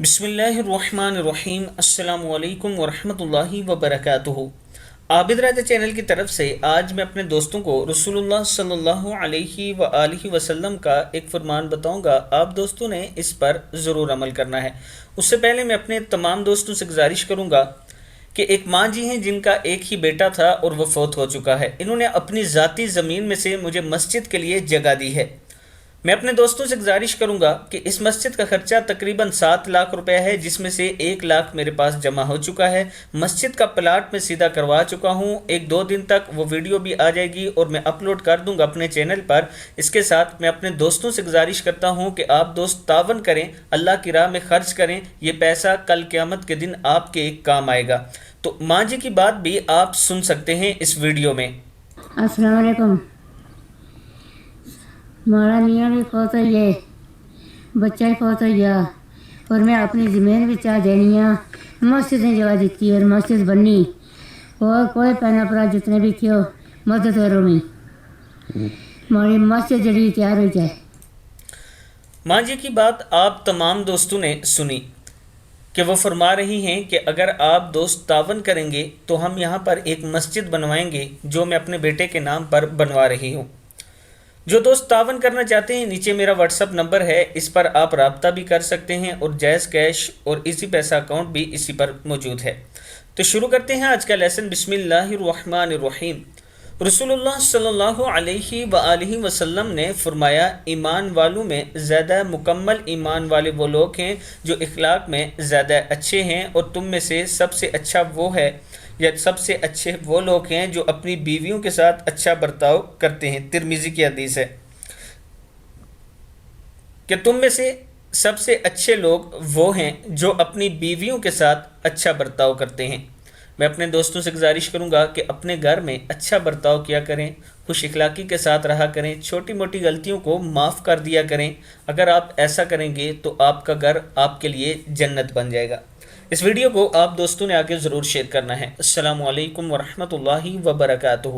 بسم اللہ الرحمن الرحیم۔ السلام علیکم ورحمۃ اللہ وبرکاتہ۔ عابد راجہ چینل کی طرف سے آج میں اپنے دوستوں کو رسول اللہ صلی اللہ علیہ وآلہ وسلم کا ایک فرمان بتاؤں گا۔ آپ دوستوں نے اس پر ضرور عمل کرنا ہے۔ اس سے پہلے میں اپنے تمام دوستوں سے گزارش کروں گا کہ ایک ماں جی ہیں جن کا ایک ہی بیٹا تھا اور وہ فوت ہو چکا ہے۔ انہوں نے اپنی ذاتی زمین میں سے مجھے مسجد کے لیے جگہ دی ہے۔ میں اپنے دوستوں سے گزارش کروں گا کہ اس مسجد کا خرچہ تقریباً 7 لاکھ روپے ہے، جس میں سے 1 لاکھ میرے پاس جمع ہو چکا ہے۔ مسجد کا پلاٹ میں سیدھا کروا چکا ہوں، 1-2 دن تک وہ ویڈیو بھی آ جائے گی اور میں اپلوڈ کر دوں گا اپنے چینل پر۔ اس کے ساتھ میں اپنے دوستوں سے گزارش کرتا ہوں کہ آپ دوست تعاون کریں، اللہ کی راہ میں خرچ کریں، یہ پیسہ کل قیامت کے دن آپ کے ایک کام آئے گا۔ تو ماں جی کی بات بھی آپ سن سکتے ہیں اس ویڈیو میں۔ السلام علیکم۔ ہمارا میاں بھی فوت ہوئی ہے، بچہ بھی فوت ہوئی ہے اور میں اپنی زمین بھی چاہ دینی ہاں، مسجد نے جگہ دیتی اور مسجد بنی اور کوئی پینا پڑا جتنے بھی تھے مدد کرو میں ہماری مسجد جڑی تیار ہو جائے۔ ماں جی کی بات آپ تمام دوستوں نے سنی کہ وہ فرما رہی ہیں کہ اگر آپ دوست تعاون کریں گے تو ہم یہاں پر ایک مسجد بنوائیں گے جو میں اپنے بیٹے کے نام پر بنوا رہی ہوں۔ جو دوست تعاون کرنا چاہتے ہیں، نیچے میرا واٹس اپ نمبر ہے، اس پر آپ رابطہ بھی کر سکتے ہیں اور جائز کیش اور ایزی پیسہ اکاؤنٹ بھی اسی پر موجود ہے۔ تو شروع کرتے ہیں آج کا لیسن۔ بسم اللہ الرحمن الرحیم۔ رسول اللہ صلی اللہ علیہ وآلہ وسلم نے فرمایا، ایمان والوں میں زیادہ مکمل ایمان والے وہ لوگ ہیں جو اخلاق میں زیادہ اچھے ہیں، اور تم میں سے سب سے اچھا وہ ہے یا سب سے اچھے وہ لوگ ہیں جو اپنی بیویوں کے ساتھ اچھا برتاؤ کرتے ہیں۔ ترمذی کی حدیث ہے کہ تم میں سے سب سے اچھے لوگ وہ ہیں جو اپنی بیویوں کے ساتھ اچھا برتاؤ کرتے ہیں۔ میں اپنے دوستوں سے گزارش کروں گا کہ اپنے گھر میں اچھا برتاؤ کیا کریں، خوش اخلاقی کے ساتھ رہا کریں، چھوٹی موٹی غلطیوں کو معاف کر دیا کریں۔ اگر آپ ایسا کریں گے تو آپ کا گھر آپ کے لیے جنت بن جائے گا۔ اس ویڈیو کو آپ دوستوں نے آگے ضرور شیئر کرنا ہے۔ السلام علیکم ورحمۃ اللہ وبرکاتہ۔